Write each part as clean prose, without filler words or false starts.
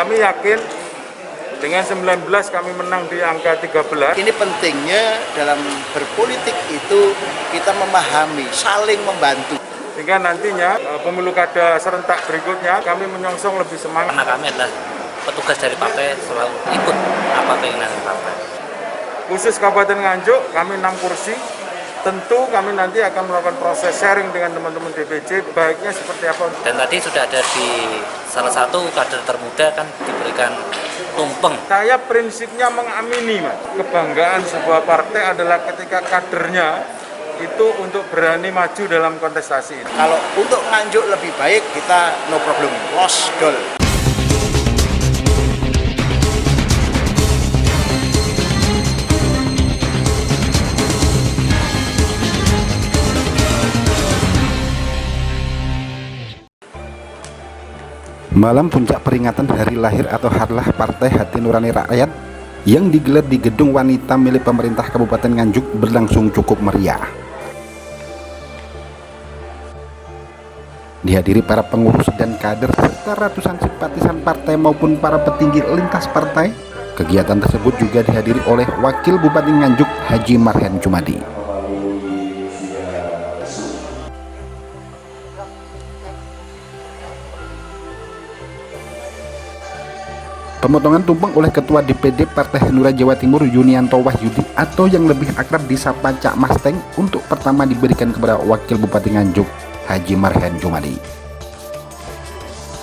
Kami yakin dengan 19 kami menang di angka 13. Ini pentingnya dalam berpolitik itu kita memahami, saling membantu. Sehingga nantinya pemilu kada serentak berikutnya kami menyongsong lebih semangat. Karena kami adalah petugas dari partai, selalu ikut apa keinginan partai. Khusus Kabupaten Nganjuk kami 6 kursi. Tentu kami nanti akan melakukan proses sharing dengan teman-teman DPC, baiknya seperti apa. Dan tadi sudah ada di salah satu kader termuda kan diberikan tumpeng. Saya prinsipnya mengamini, Mas. Kebanggaan sebuah partai adalah ketika kadernya itu untuk berani maju dalam kontestasi. Kalau untuk Nganjuk lebih baik, kita no problem, lost goal. Malam puncak peringatan hari lahir atau harlah Partai Hati Nurani Rakyat yang digelar di Gedung Wanita milik pemerintah Kabupaten Nganjuk berlangsung cukup meriah. Dihadiri para pengurus dan kader serta ratusan simpatisan partai maupun para petinggi lintas partai. Kegiatan tersebut juga dihadiri oleh Wakil Bupati Nganjuk Haji Marhen Jumadi. Pemotongan tumpeng oleh Ketua DPD Partai Hanura Jawa Timur Yunianto Wahyudi atau yang lebih akrab disapa Cak Masteng untuk pertama diberikan kepada Wakil Bupati Nganjuk Haji Marhen Jumadi.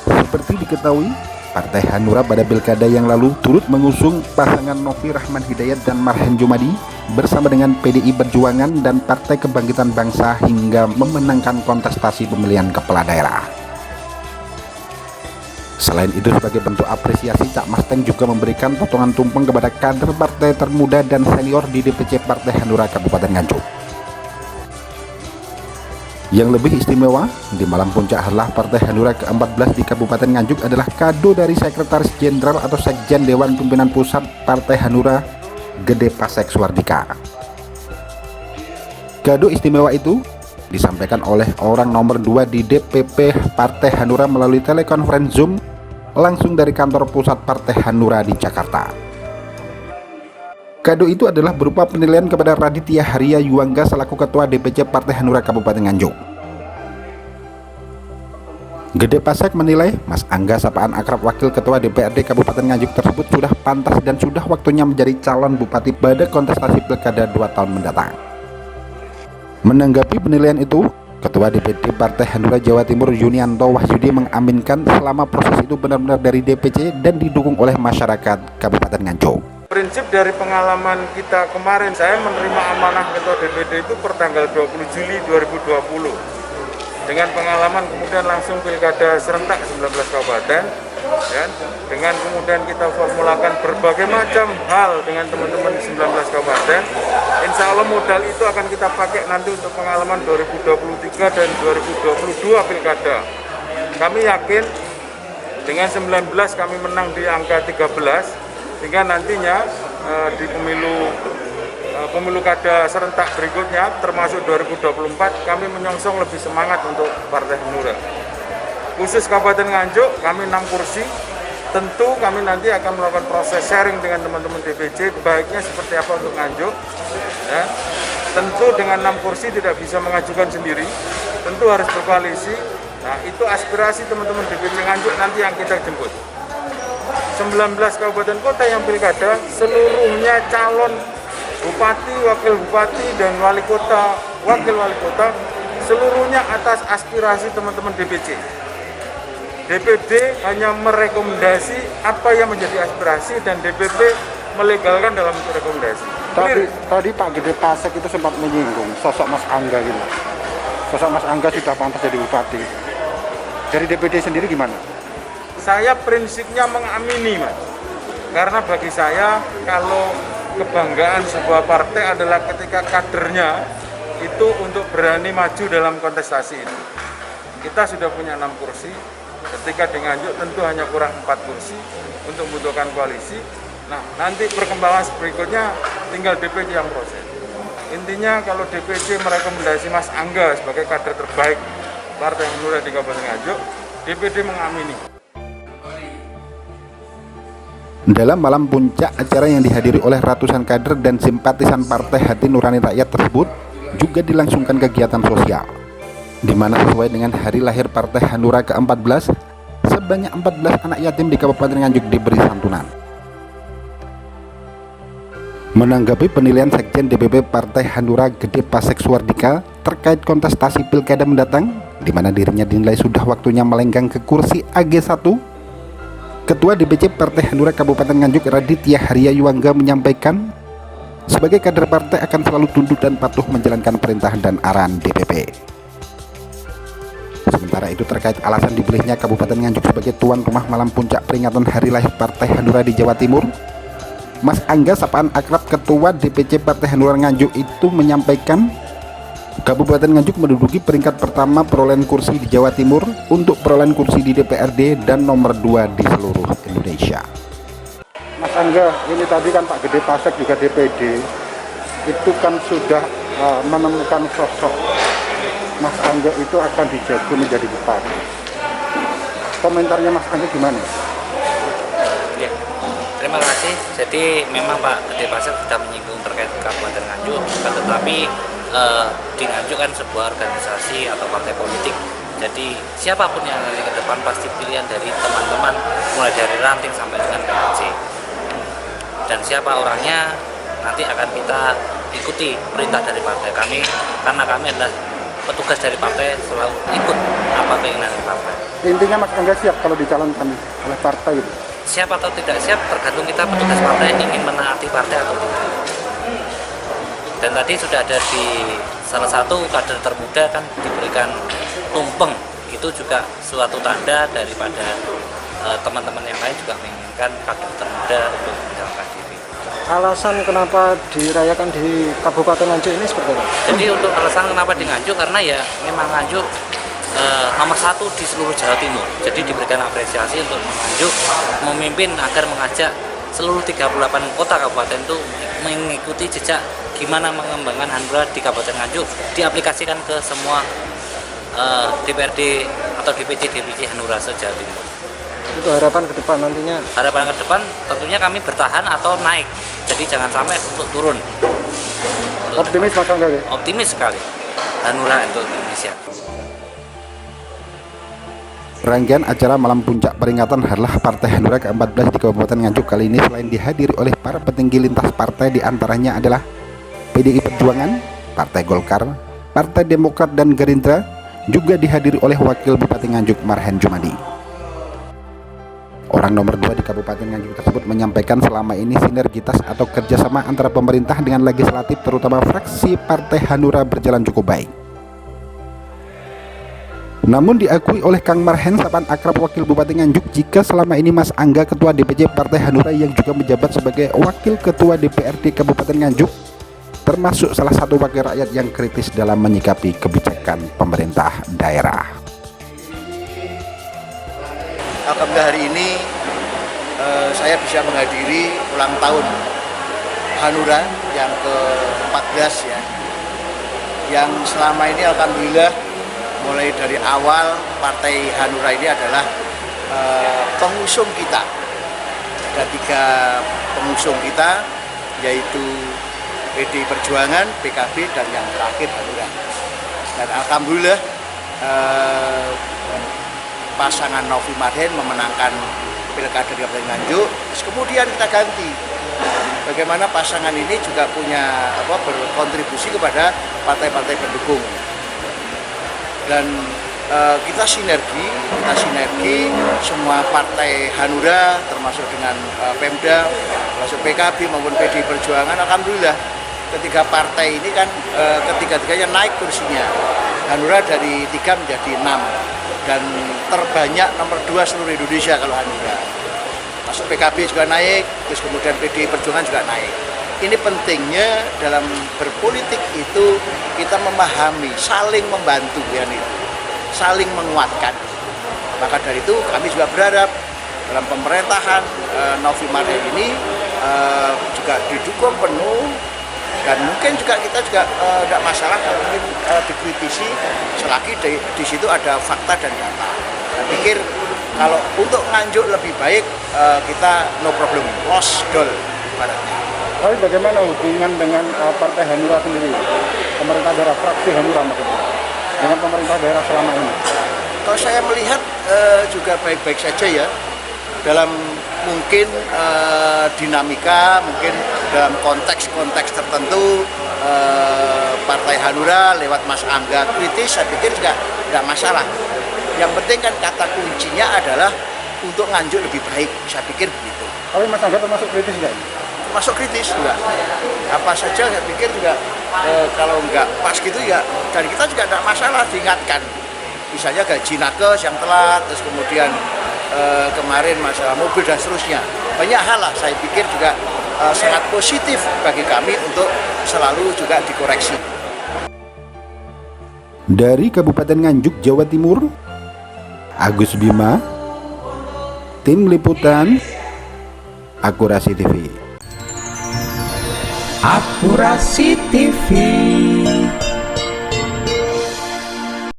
Seperti diketahui, Partai Hanura pada pilkada yang lalu turut mengusung pasangan Novi Rahman Hidayat dan Marhen Jumadi bersama dengan PDI Perjuangan dan Partai Kebangkitan Bangsa hingga memenangkan kontestasi pemilihan kepala daerah. Selain itu, sebagai bentuk apresiasi, Cak Masteng juga memberikan potongan tumpeng kepada kader partai termuda dan senior di DPC Partai Hanura Kabupaten Nganjuk. Yang lebih istimewa, di malam puncak harlah Partai Hanura ke-14 di Kabupaten Nganjuk adalah kado dari Sekretaris Jenderal atau Sekjen Dewan Pimpinan Pusat Partai Hanura, Gede Pasek Suardika. Kado istimewa itu disampaikan oleh orang nomor 2 di DPP Partai Hanura melalui telekonferensi Zoom langsung dari kantor pusat Partai Hanura di Jakarta. Kado itu adalah berupa penilaian kepada Raditya Haria Yuangga selaku Ketua DPC Partai Hanura Kabupaten Nganjuk. Gede Pasek menilai Mas Angga sapaan akrab Wakil Ketua DPRD Kabupaten Nganjuk tersebut sudah pantas dan sudah waktunya menjadi calon bupati pada kontestasi pilkada 2 tahun mendatang. Menanggapi penilaian itu, Ketua DPD Partai Hanura Jawa Timur Yunianto Wahyudi mengaminkan selama proses itu benar-benar dari DPC dan didukung oleh masyarakat Kabupaten Nganjuk. Prinsip dari pengalaman kita kemarin, saya menerima amanah Ketua DPD itu pertanggal 20 Juli 2020. Dengan pengalaman kemudian langsung pilkada serentak 19 kabupaten, ya, dengan kemudian kita formulakan berbagai macam hal dengan teman-teman 19 kabupaten. Insya Allah modal itu akan kita pakai nanti untuk pengalaman 2023 dan 2022 pilkada. Kami yakin dengan 19 kami menang di angka 13, sehingga nantinya di pemilu kada serentak berikutnya termasuk 2024 kami menyongsong lebih semangat untuk Partai Hanura. Khusus Kabupaten Nganjuk kami 6 kursi. Tentu kami nanti akan melakukan proses sharing dengan teman-teman DPC, baiknya seperti apa untuk Nganjuk. Ya. Tentu dengan 6 kursi tidak bisa mengajukan sendiri, tentu harus berkoalisi. Nah, itu aspirasi teman-teman DPC Nganjuk nanti yang kita jemput. 19 kabupaten kota yang pilkada, seluruhnya calon bupati, wakil bupati, dan wali kota, wakil wali kota, seluruhnya atas aspirasi teman-teman DPC. DPD hanya merekomendasi apa yang menjadi aspirasi dan DPP melegalkan dalam rekomendasi. Tadi Pak Gede Pasek itu sempat menyinggung sosok Mas Angga gitu. Sosok Mas Angga sudah pantas jadi bupati. Dari DPD sendiri gimana? Saya prinsipnya mengamini, Mas. Karena bagi saya kalau kebanggaan sebuah partai adalah ketika kadernya itu untuk berani maju dalam kontestasi ini. Kita sudah punya 6 kursi. Ketika di Nganjuk tentu hanya kurang 4 kursi untuk membutuhkan koalisi. Nah, nanti perkembangan berikutnya tinggal DPC yang proses. Intinya kalau DPC merekomendasi Mas Angga sebagai kader terbaik Partai Hanura di Kabupaten Nganjuk, DPD mengamini. Dalam malam puncak acara yang dihadiri oleh ratusan kader dan simpatisan Partai Hati Nurani Rakyat tersebut juga dilangsungkan kegiatan sosial, di mana sesuai dengan hari lahir Partai Hanura ke-14, sebanyak 14 anak yatim di Kabupaten Nganjuk diberi santunan. Menanggapi penilaian Sekjen DPP Partai Hanura Gede Pasek Suwardika terkait kontestasi pilkada mendatang, di mana dirinya dinilai sudah waktunya melenggang ke kursi AG1, Ketua DPC Partai Hanura Kabupaten Nganjuk Raditya Harya Yuangga menyampaikan, sebagai kader partai akan selalu tunduk dan patuh menjalankan perintah dan arahan DPP. Sementara itu terkait alasan dipilihnya Kabupaten Nganjuk sebagai tuan rumah malam puncak peringatan hari lahir Partai Hanura di Jawa Timur, Mas Angga sapaan akrab Ketua DPC Partai Hanura Nganjuk itu menyampaikan, Kabupaten Nganjuk menduduki peringkat pertama perolehan kursi di Jawa Timur untuk perolehan kursi di DPRD dan nomor 2 di seluruh Indonesia. Mas Angga, ini tadi kan Pak Gede Pasek juga DPD, itu kan sudah menemukan sosok Mas Angga itu akan dijago menjadi bupati. Komentarnya Mas Angga gimana? Ya, terima kasih. Jadi memang Pak Gede Pasek sudah menyinggung terkait Kabupaten Nganjuk, tetapi di Nganjuk kan sebuah organisasi atau partai politik. Jadi siapapun yang nanti ke depan pasti pilihan dari teman-teman, mulai dari ranting sampai dengan PLC. Dan siapa orangnya nanti akan kita ikuti perintah dari partai kami, karena kami adalah petugas dari partai, selalu ikut apa keinginan partai. Intinya Mas Angga siap kalau dicalonkan oleh partai itu? Siap atau tidak siap tergantung kita petugas partai ingin menaati partai atau tidak. Dan tadi sudah ada di salah satu kader termuda kan diberikan tumpeng, itu juga suatu tanda daripada teman-teman yang lain juga menginginkan kader termuda untuk menjalankan diri. Alasan kenapa dirayakan di Kabupaten Nganjuk ini seperti apa? Jadi untuk alasan kenapa di Nganjuk, karena ya memang Nganjuk nomor 1 di seluruh Jawa Timur. Jadi diberikan apresiasi untuk Nganjuk memimpin agar mengajak seluruh 38 kota kabupaten itu mengikuti jejak gimana mengembangkan Hanura di Kabupaten Nganjuk, diaplikasikan ke semua DPRD atau DPC Hanura se-Jawa Timur. Itu harapan ke depan nantinya? Harapan ke depan tentunya kami bertahan atau naik, jadi jangan sampai untuk turun. Optimis Mas Angga ya? Optimis sekali Hanura untuk Indonesia. Rangkaian acara malam puncak peringatan Hari Lahir Partai Hanura ke-14 di Kabupaten Nganjuk kali ini selain dihadiri oleh para petinggi lintas partai, diantaranya adalah PDI Perjuangan, Partai Golkar, Partai Demokrat dan Gerindra, juga dihadiri oleh Wakil Bupati Nganjuk Marhen Jumadi. Orang nomor 2 di Kabupaten Nganjuk tersebut menyampaikan selama ini sinergitas atau kerjasama antara pemerintah dengan legislatif terutama fraksi Partai Hanura berjalan cukup baik. Namun diakui oleh Kang Marhen sapaan akrab Wakil Bupati Nganjuk jika selama ini Mas Angga Ketua DPC Partai Hanura yang juga menjabat sebagai Wakil Ketua DPRD Kabupaten Nganjuk termasuk salah satu wakil rakyat yang kritis dalam menyikapi kebijakan pemerintah daerah. Alhamdulillah hari ini saya bisa menghadiri ulang tahun Hanura yang ke-14 ya. Yang selama ini alhamdulillah mulai dari awal Partai Hanura ini adalah pengusung kita. Ada 3 pengusung kita, yaitu PDI Perjuangan, PKB, dan yang terakhir Hanura. Dan alhamdulillah pasangan Novi Marhen memenangkan pilkada di Kabupaten Nganjuk. Kemudian kita ganti. Bagaimana pasangan ini juga punya berkontribusi kepada partai-partai pendukung. Dan kita sinergi semua partai Hanura termasuk dengan Pemda, termasuk PKB maupun PDI Perjuangan. Alhamdulillah ketiga partai ini kan ketiga-tiganya naik kursinya. Hanura dari 3 menjadi 6 dan terbanyak nomor 2 seluruh Indonesia kalau Hanura. Masuk PKB juga naik, terus kemudian PDI Perjuangan juga naik. Ini pentingnya dalam berpolitik itu kita memahami, saling membantu ya nih, saling menguatkan. Maka dari itu kami juga berharap dalam pemerintahan Novi Marhen ini juga didukung penuh, dan mungkin juga kita juga tidak masalah kalau mungkin dikritisi selagi di situ ada fakta dan data. Saya pikir Kalau untuk Nganjuk lebih baik, kita no problem, lost goal ibaratnya. Tapi bagaimana hubungan dengan Partai Hanura sendiri? Pemerintah daerah, fraksi Hanura maksudnya, dengan pemerintah daerah selama ini? Kalau saya melihat juga baik-baik saja ya. Dalam mungkin dinamika, mungkin dalam konteks-konteks tertentu Partai Hanura lewat Mas Angga kritis, saya pikir juga tidak masalah. Yang penting kan kata kuncinya adalah untuk Nganjuk lebih baik, saya pikir begitu. Tapi Mas Angga termasuk kritis nggak? Masuk kritis juga. Apa saja saya pikir juga kalau nggak pas gitu ya, dan kita juga tidak masalah diingatkan. Misalnya gaji nakes yang telat, terus kemudian kemarin masalah mobil dan seterusnya. Banyak hal lah saya pikir juga sangat positif bagi kami untuk selalu juga dikoreksi. Dari Kabupaten Nganjuk, Jawa Timur, Agus Bima, Tim Liputan, Akurasi TV. Akurasi TV.